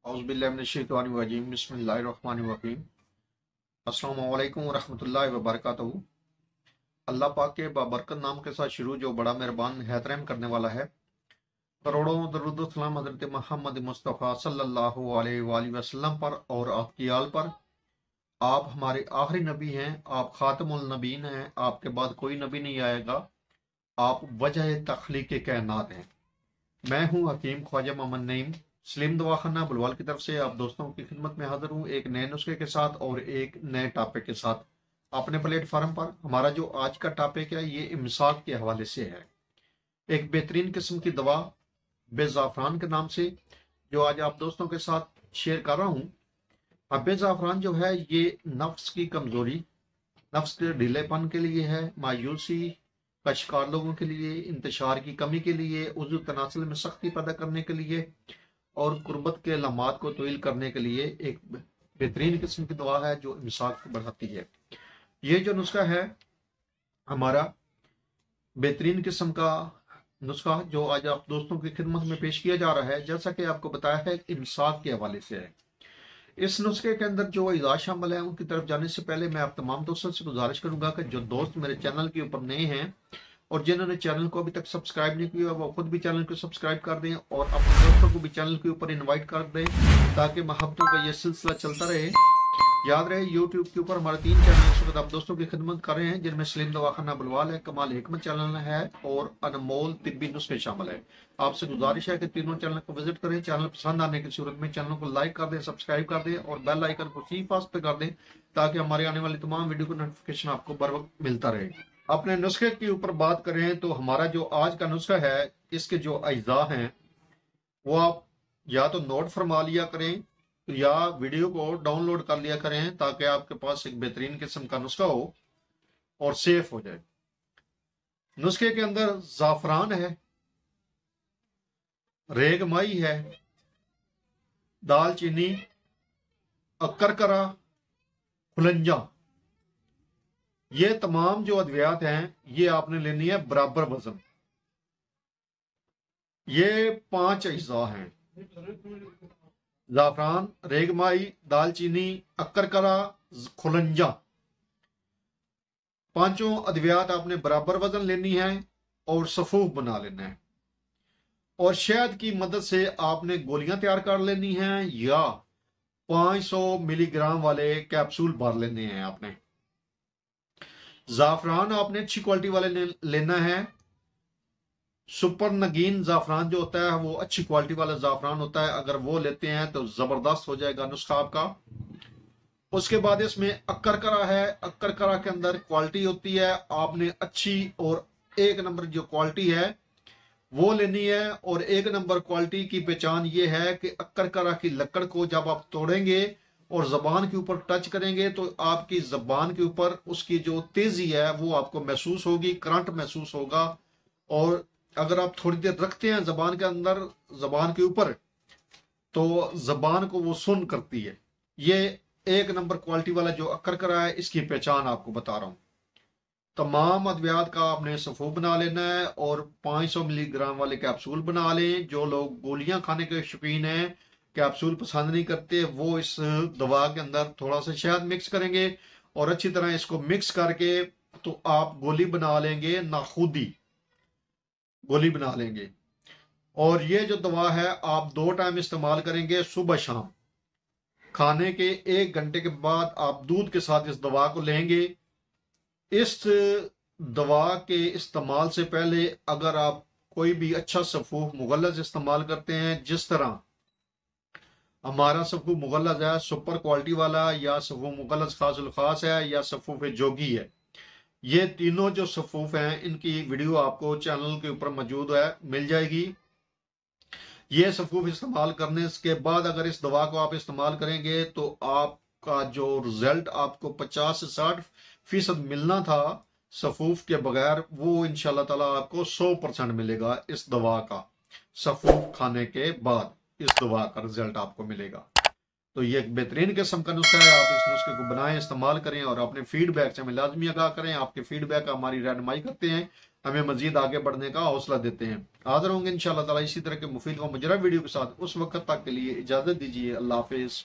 औज़ुबिल्लाहि बिस्मिल्लाहिर्रहमानिर्रहीम। अस्सलामु अलैकुम वरहमतुल्लाहि वबरकातुहू। अल्लाह पाक के बाबरकत नाम के साथ शुरू जो बड़ा मेहरबान निहायत रहम करने वाला है। करोड़ों दरूद व सलाम हज़रत मोहम्मद मुस्तफ़ा सल्लल्लाहु अलैहि वसल्लम पर और आपकी आल पर। आप हमारे आखिरी नबी हैं, आप खातमुल नबीन हैं, आपके बाद कोई नबी नहीं आएगा। आप वजह तख्लीक़ कायनात हैं। मैं हूँ हकीम ख्वाजा मोहम्मद नईम सलीम दवाखाना बुलवाल की तरफ से आप दोस्तों की खिदमत में हाजिर हूँ एक नए नुस्खे के साथ और एक नए टॉपिक के साथ अपने प्लेटफॉर्म पर। हमारा जो आज का टॉपिक है ये इमसाक के हवाले से है। एक बेहतरीन किस्म की दवा बेज़ाफ़रान के नाम से जो आज आप दोस्तों के साथ शेयर कर रहा हूँ। अब बेज़ाफ़रान जो है ये नफ्स की कमज़ोरी, नफ्स के ढीलेपन के लिए है, मायूसी का शिकार लोगों के लिए, इंतशार की कमी के लिए, उज़ू तनासुल में सख्ती पैदा करने के लिए और कुर्बत के लम्हात को तवील करने के लिए एक बेहतरीन किस्म की दवा है जो इमसाक बढ़ाती है। ये जो नुस्खा है हमारा बेहतरीन किस्म का नुस्खा जो आज आप दोस्तों की खिदमत में पेश किया जा रहा है, जैसा कि आपको बताया है इमसाक के हवाले से है। इस नुस्खे के अंदर जो इजाज़ शामिल है उनकी तरफ जाने से पहले मैं आप तमाम दोस्तों से गुजारिश करूंगा कि जो दोस्त मेरे चैनल के ऊपर नए हैं और जिन्होंने चैनल को अभी तक सब्सक्राइब नहीं किया वो खुद भी चैनल को सब्सक्राइब कर दें और अपने दोस्तों को भी चैनल के ऊपर इनवाइट कर दें ताकि महब्बतों का ये सिलसिला चलता रहे। याद रहे यूट्यूब के ऊपर हमारे 3 चैनल इस वक्त आप दोस्तों की खिदमत कर रहे हैं, जिनमें सलीम दवाखाना बुलवाल है, कमाल हिकमत चैनल है और अनमोल तिब्बी नुस्खे शामिल है। आपसे गुजारिश है कि तीनों चैनल को विजिट करें। चैनल पसंद आने की सूरत में चैनल को लाइक कर दें, सब्सक्राइब कर दें और बेल आइकन को सी फास्ट पे कर दें ताकि हमारे आने वाली तमाम वीडियो का नोटिफिकेशन आपको बर वक्त मिलता रहे। अपने नुस्खे के ऊपर बात करें तो हमारा जो आज का नुस्खा है इसके जो अज्जा हैं वो आप या तो नोट फरमा लिया करें या वीडियो को डाउनलोड कर लिया करें ताकि आपके पास एक बेहतरीन किस्म का नुस्खा हो और सेफ हो जाए। नुस्खे के अंदर ज़ाफ़रान है, रेगमाई है, दालचीनी, अक्करकरा, खुलंजा, ये तमाम जो अद्वियात हैं ये आपने लेनी है बराबर वजन। ये 5 अज्जा हैं, ज़ाफ़रान, रेगमाई, दालचीनी, अक्करकरा, खुलंजा। पांचों अद्वियात आपने बराबर वजन लेनी है और सफूफ बना लेना है और शहद की मदद से आपने गोलियां तैयार कर लेनी हैं या 500 मिलीग्राम वाले कैप्सूल भर लेने हैं आपने। ज़ाफ़रान आपने अच्छी क्वालिटी वाले लेना है। सुपर नगीन ज़ाफ़रान जो होता है वो अच्छी क्वालिटी वाला ज़ाफ़रान होता है, अगर वो लेते हैं तो ज़बरदस्त हो जाएगा नुस्खा आपका। उसके बाद इसमें अक्करकरा है, अक्करकरा के अंदर क्वालिटी होती है, आपने अच्छी और 1 नंबर जो क्वालिटी है वो लेनी है। और 1 नंबर क्वालिटी की पहचान ये है कि अक्करकरा की लकड़ को जब आप तोड़ेंगे और जबान के ऊपर टच करेंगे तो आपकी जबान के ऊपर उसकी जो तेजी है वो आपको महसूस होगी, करंट महसूस होगा। और अगर आप थोड़ी देर रखते हैं जबान के अंदर, जबान के ऊपर, तो जबान को वो सुन करती है। ये 1 नंबर क्वालिटी वाला जो अक्करकरा है इसकी पहचान आपको बता रहा हूं। तमाम अद्वियात का आपने सफूफ बना लेना है और 500 मिलीग्राम वाले कैप्सूल बना लें। जो लोग गोलियां खाने के शौकीन हैं, कैप्सूल पसंद नहीं करते, वो इस दवा के अंदर थोड़ा सा शहद मिक्स करेंगे और अच्छी तरह इसको मिक्स करके तो आप गोली बना लेंगे, नाखुदी गोली बना लेंगे। और ये जो दवा है आप 2 टाइम इस्तेमाल करेंगे, सुबह शाम। खाने के 1 घंटे के बाद आप दूध के साथ इस दवा को लेंगे। इस दवा के इस्तेमाल से पहले अगर आप कोई भी अच्छा सफूफ मुगल्लज़ इस्तेमाल करते हैं, जिस तरह हमारा सफूफ मुगल्लज़ है सुपर क्वालिटी वाला, या सफूफ मुगल्लज़ खासुल खास है, या सफूफ जोगी है, ये तीनों जो सफूफ हैं इनकी वीडियो आपको चैनल के ऊपर मौजूद है, मिल जाएगी। ये सफूफ इस्तेमाल करने के बाद अगर इस दवा को आप इस्तेमाल करेंगे तो आपका जो रिजल्ट आपको 50 से 60% मिलना था सफूफ के बगैर, वो इंशाल्लाह ताला आपको 100% मिलेगा। इस दवा का सफूफ खाने के बाद इस दवा का रिजल्ट आपको मिलेगा। तो ये एक बेहतरीन किस्म का नुस्खा है। आप इस नुस्खे को बनाएं, इस्तेमाल करें और अपने फीडबैक से हमें लाजमी आगाह करें। आपके फीडबैक हमारी रहनुमाई करते हैं, हमें मजीद आगे बढ़ने का हौसला देते हैं। हाजिर होंगे इंशाअल्लाह ताला इसी तरह के मुफीद व मुजरा वीडियो के साथ। उस वक्त तक के लिए इजाज़त दीजिए। अल्लाह हाफिज़।